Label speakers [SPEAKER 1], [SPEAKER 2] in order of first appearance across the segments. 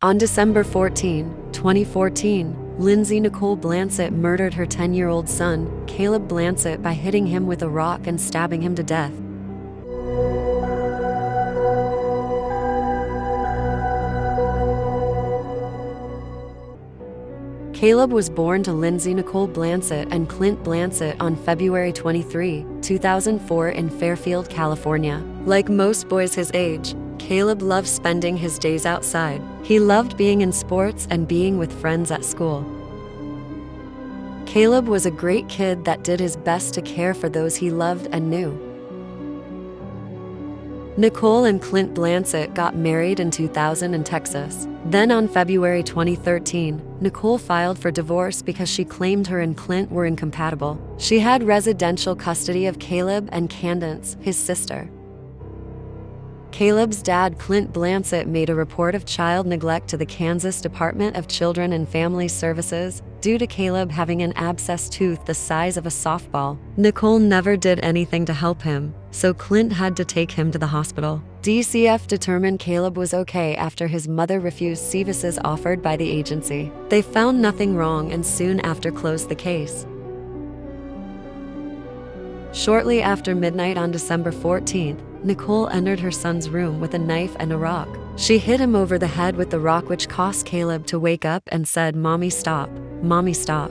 [SPEAKER 1] On December 14, 2014, Lindsey Nicole Blansett murdered her 10-year-old son, Caleb Blansett, by hitting him with a rock and stabbing him to death. Caleb was born to Lindsey Nicole Blansett and Clint Blansett on February 23, 2004 in Fairfield, California. Like most boys his age, Caleb loved spending his days outside. He loved being in sports and being with friends at school. Caleb was a great kid that did his best to care for those he loved and knew. Nicole and Clint Blansett got married in 2000 in Texas. Then on February 2013, Nicole filed for divorce because she claimed her and Clint were incompatible. She had residential custody of Caleb and Candace, his sister. Caleb's dad, Clint Blansett, made a report of child neglect to the Kansas Department of Children and Family Services due to Caleb having an abscessed tooth the size of a softball. Nicole never did anything to help him, so Clint had to take him to the hospital. DCF determined Caleb was okay after his mother refused services offered by the agency. They found nothing wrong and soon after closed the case. Shortly after midnight on December 14th, Nicole entered her son's room with a knife and a rock. She hit him over the head with the rock, which caused Caleb to wake up and said, "Mommy, stop. Mommy, stop."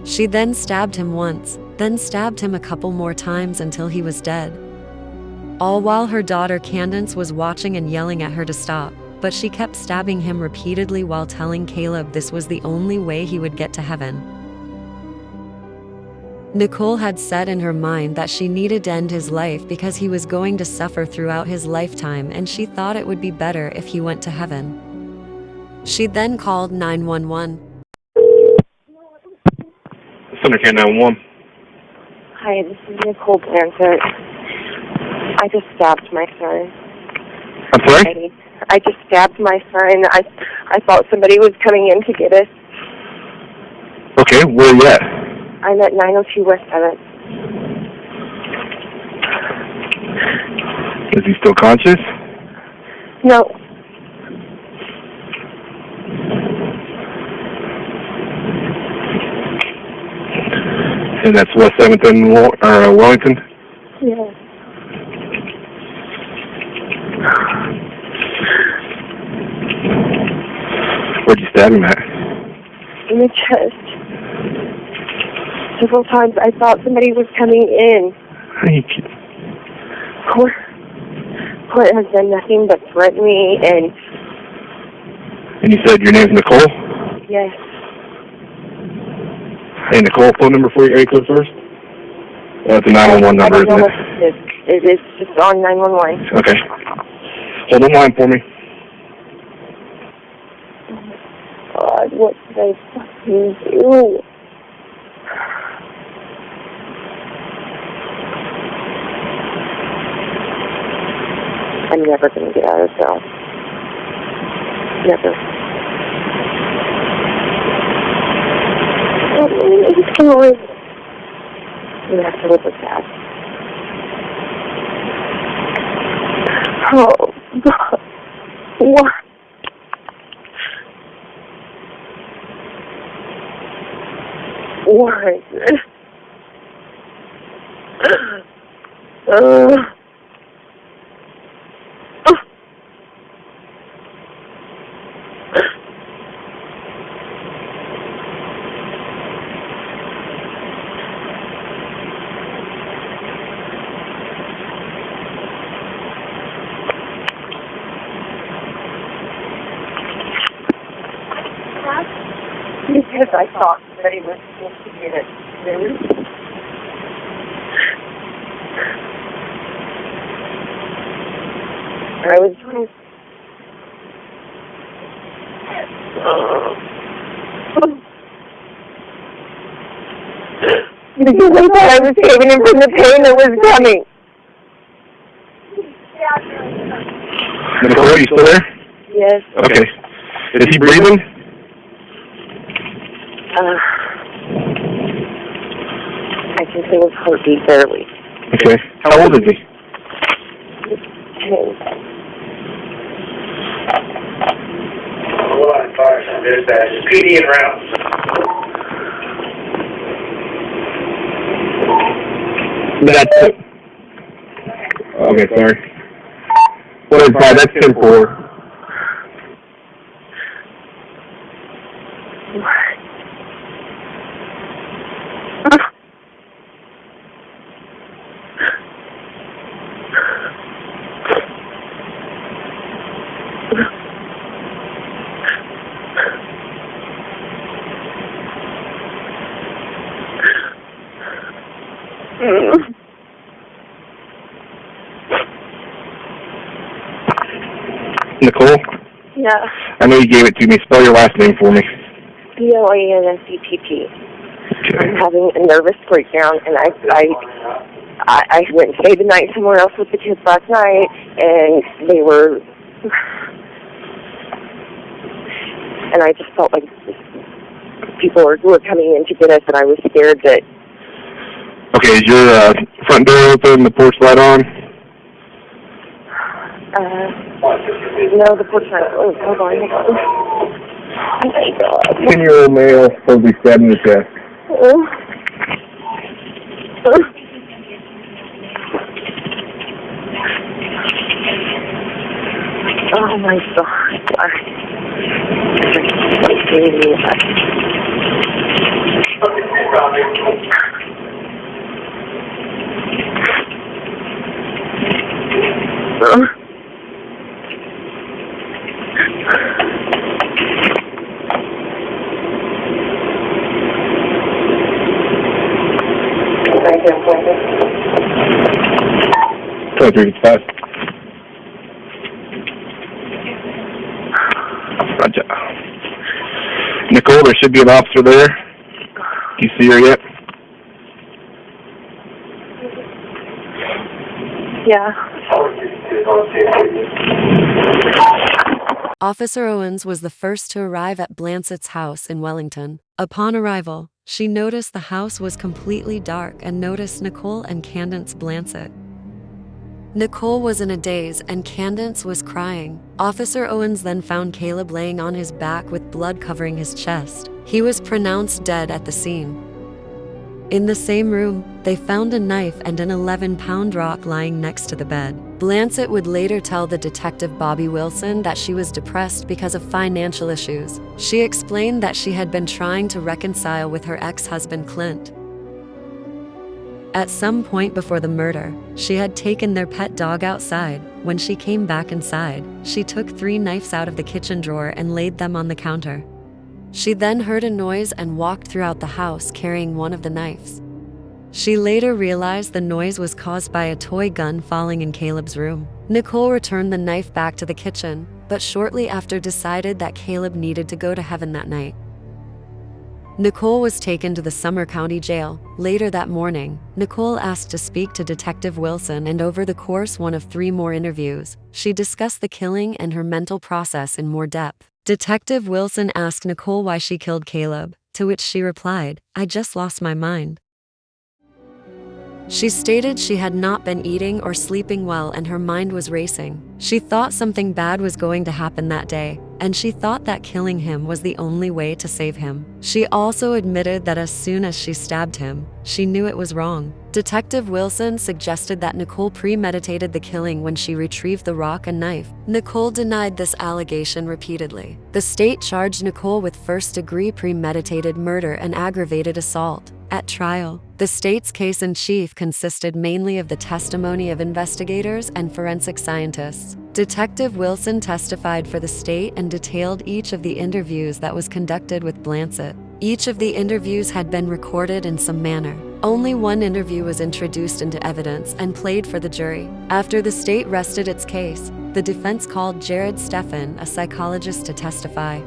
[SPEAKER 1] She then stabbed him once, then stabbed him a couple more times until he was dead. All while her daughter Candace was watching and yelling at her to stop, but she kept stabbing him repeatedly while telling Caleb this was the only way he would get to heaven. Nicole had said in her mind that she needed to end his life because he was going to suffer throughout his lifetime, and she thought it would be better if he went to heaven. She then called 911.
[SPEAKER 2] Center Care 911.
[SPEAKER 3] Hi, this is Nicole Blansett. I just stabbed my son.
[SPEAKER 2] I'm sorry?
[SPEAKER 3] I just stabbed my son. I thought somebody was coming in to get us.
[SPEAKER 2] Okay, where are you at?
[SPEAKER 3] I'm at 902 West 7th.
[SPEAKER 2] Is he still conscious?
[SPEAKER 3] No.
[SPEAKER 2] And that's West 7th and Wellington?
[SPEAKER 3] Yeah.
[SPEAKER 2] Where'd you stab him at?
[SPEAKER 3] In the chest. Several times I thought somebody was coming in. Clint has done nothing but threaten me, and
[SPEAKER 2] you said your name's Nicole?
[SPEAKER 3] yes.
[SPEAKER 2] Hey, Nicole, phone number for your area code first? That's a 911 number,
[SPEAKER 3] I don't know
[SPEAKER 2] isn't
[SPEAKER 3] what it is. It is just on 911.
[SPEAKER 2] Okay. Hold on line for me.
[SPEAKER 3] God, what did I fucking do? I'm never going to get out of cell. Never. I'm going to have to live with that. Oh, God. What? What? Because I thought somebody was supposed to get it soon. I was because I thought I was saving him from the pain that was coming.
[SPEAKER 2] Nicole, are you still there?
[SPEAKER 3] Yes.
[SPEAKER 2] Okay. Is he breathing?
[SPEAKER 3] I can feel his heartbeat barely.
[SPEAKER 2] Okay. How old is he?
[SPEAKER 3] 10.
[SPEAKER 4] dispatch. PD and rounds.
[SPEAKER 2] That's it. Okay, sorry. What is that? That's 10-4. Nicole?
[SPEAKER 3] Yeah.
[SPEAKER 2] I know you gave it to me. Spell your last name for me.
[SPEAKER 3] BLANCTT.
[SPEAKER 2] Okay.
[SPEAKER 3] I'm having a nervous breakdown, and I went and stayed the night somewhere else with the kids last night, and they were, and I just felt like people were coming in to get us, and I was scared that.
[SPEAKER 2] Okay, is your front door open, the porch light on?
[SPEAKER 3] No, the porch light. Oh, hold on. Oh my God.
[SPEAKER 2] 10-year-old male supposedly stabbed in the chest.
[SPEAKER 3] Oh my God.
[SPEAKER 2] Roger. Nicole, there should be an officer there. Do you see her yet?
[SPEAKER 3] Yeah.
[SPEAKER 1] Officer Owens was the first to arrive at Blansett's house in Wellington. Upon arrival, she noticed the house was completely dark and noticed Nicole and Candace Blansett. Nicole was in a daze and Candace was crying. Officer Owens then found Caleb laying on his back with blood covering his chest. He was pronounced dead at the scene. In the same room, they found a knife and an 11-pound rock lying next to the bed. Blansett would later tell the detective Bobby Wilson that she was depressed because of financial issues. She explained that she had been trying to reconcile with her ex-husband Clint. At some point before the murder, she had taken their pet dog outside. When she came back inside, she took 3 knives out of the kitchen drawer and laid them on the counter. She then heard a noise and walked throughout the house carrying one of the knives. She later realized the noise was caused by a toy gun falling in Caleb's room. Nicole returned the knife back to the kitchen, but shortly after decided that Caleb needed to go to heaven that night. Nicole was taken to the Sumner County Jail. Later that morning, Nicole asked to speak to Detective Wilson, and over the course one of 3 more interviews, she discussed the killing and her mental process in more depth. Detective Wilson asked Nicole why she killed Caleb, to which she replied, "I just lost my mind." She stated she had not been eating or sleeping well and her mind was racing. She thought something bad was going to happen that day, and she thought that killing him was the only way to save him. She also admitted that as soon as she stabbed him, she knew it was wrong. Detective Wilson suggested that Nicole premeditated the killing when she retrieved the rock and knife. Nicole denied this allegation repeatedly. The state charged Nicole with first-degree premeditated murder and aggravated assault. At trial, the state's case-in-chief consisted mainly of the testimony of investigators and forensic scientists. Detective Wilson testified for the state and detailed each of the interviews that was conducted with Blansett. Each of the interviews had been recorded in some manner. Only one interview was introduced into evidence and played for the jury. After the state rested its case, the defense called Jared Steffen, a psychologist, to testify.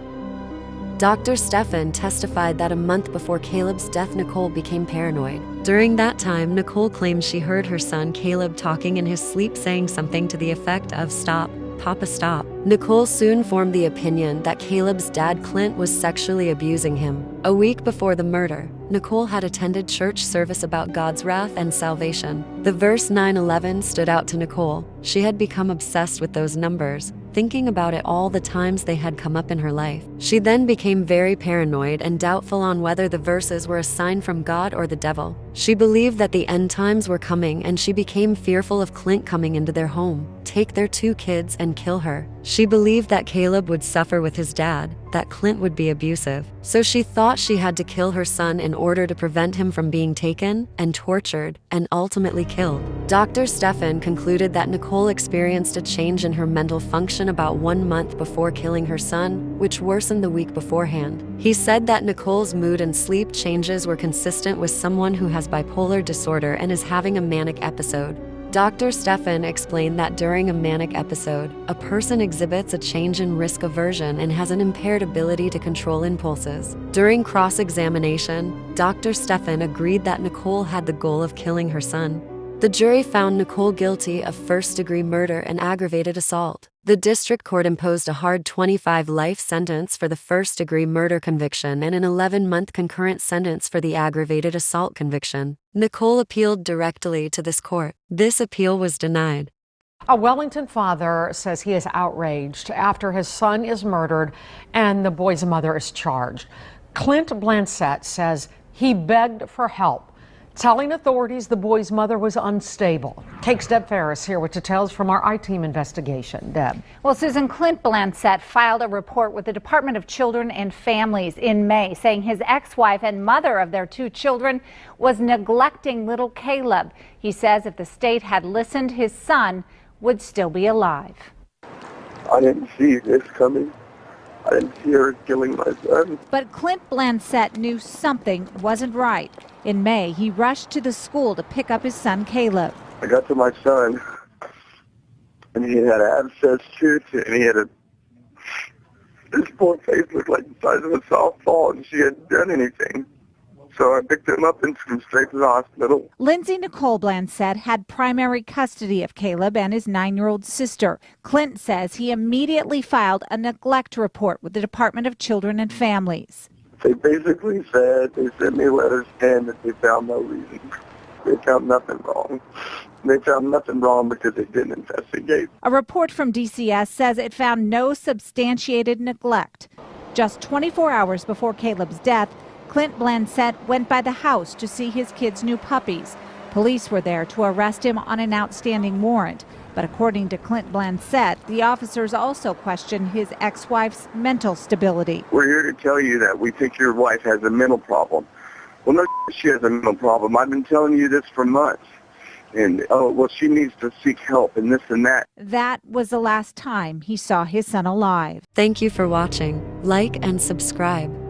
[SPEAKER 1] Dr. Steffen testified that a month before Caleb's death, Nicole became paranoid. During that time, Nicole claimed she heard her son Caleb talking in his sleep, saying something to the effect of, "Stop, Papa, stop." Nicole soon formed the opinion that Caleb's dad Clint was sexually abusing him. A week before the murder, Nicole had attended church service about God's wrath and salvation. The verse 9:11 stood out to Nicole. She had become obsessed with those numbers. thinking about it all the times they had come up in her life. She then became very paranoid and doubtful on whether the verses were a sign from God or the devil. She believed that the end times were coming, and she became fearful of Clint coming into their home, take their 2 kids, and kill her. She believed that Caleb would suffer with his dad, that Clint would be abusive. So she thought she had to kill her son in order to prevent him from being taken and tortured and ultimately killed. Dr. Stefan concluded that Nicole experienced a change in her mental function about 1 month before killing her son, which worsened the week beforehand. He said that Nicole's mood and sleep changes were consistent with someone who has bipolar disorder and is having a manic episode. Dr. Stefan explained that during a manic episode, a person exhibits a change in risk aversion and has an impaired ability to control impulses. During cross-examination, Dr. Stefan agreed that Nicole had the goal of killing her son. The jury found Nicole guilty of first-degree murder and aggravated assault. The district court imposed a hard 25 life sentence for the first-degree murder conviction and an 11-month concurrent sentence for the aggravated assault conviction. Nicole appealed directly to this court. This appeal was denied.
[SPEAKER 5] A Wellington father says he is outraged after his son is murdered and the boy's mother is charged. Clint Blansett says he begged for help, telling authorities the boy's mother was unstable. Takes Deb Ferris here with details from our I-Team investigation. Deb.
[SPEAKER 6] Well, Susan, Clint Blansett filed a report with the Department of Children and Families in May saying his ex-wife and mother of their 2 children was neglecting little Caleb. He says if the state had listened, his son would still be alive.
[SPEAKER 7] I didn't see this coming. I didn't see her killing my son.
[SPEAKER 6] But Clint Blansett knew something wasn't right. In May, he rushed to the school to pick up his son, Caleb.
[SPEAKER 7] I got to my son, and he had an abscess tooth, and he had his poor face looked like the size of a softball, and she hadn't done anything. So I picked him up and took him straight to the hospital.
[SPEAKER 6] Lindsey Nicole Blansett had primary custody of Caleb and his 9-year-old sister. Clint says he immediately filed a neglect report with the Department of Children and Families.
[SPEAKER 7] They basically said, they sent me letters saying that they found no reason. They found nothing wrong. They found nothing wrong because they didn't investigate.
[SPEAKER 6] A report from DCS says it found no substantiated neglect. Just 24 hours before Caleb's death, Clint Blansett went by the house to see his kids' new puppies. Police were there to arrest him on an outstanding warrant. But according to Clint Blansett, the officers also questioned his ex-wife's mental stability.
[SPEAKER 7] We're here to tell you that we think your wife has a mental problem. Well, no, she has a mental problem. I've been telling you this for months. And, oh, well, she needs to seek help and this and that.
[SPEAKER 6] That was the last time he saw his son alive.
[SPEAKER 1] Thank you for watching. Like and subscribe.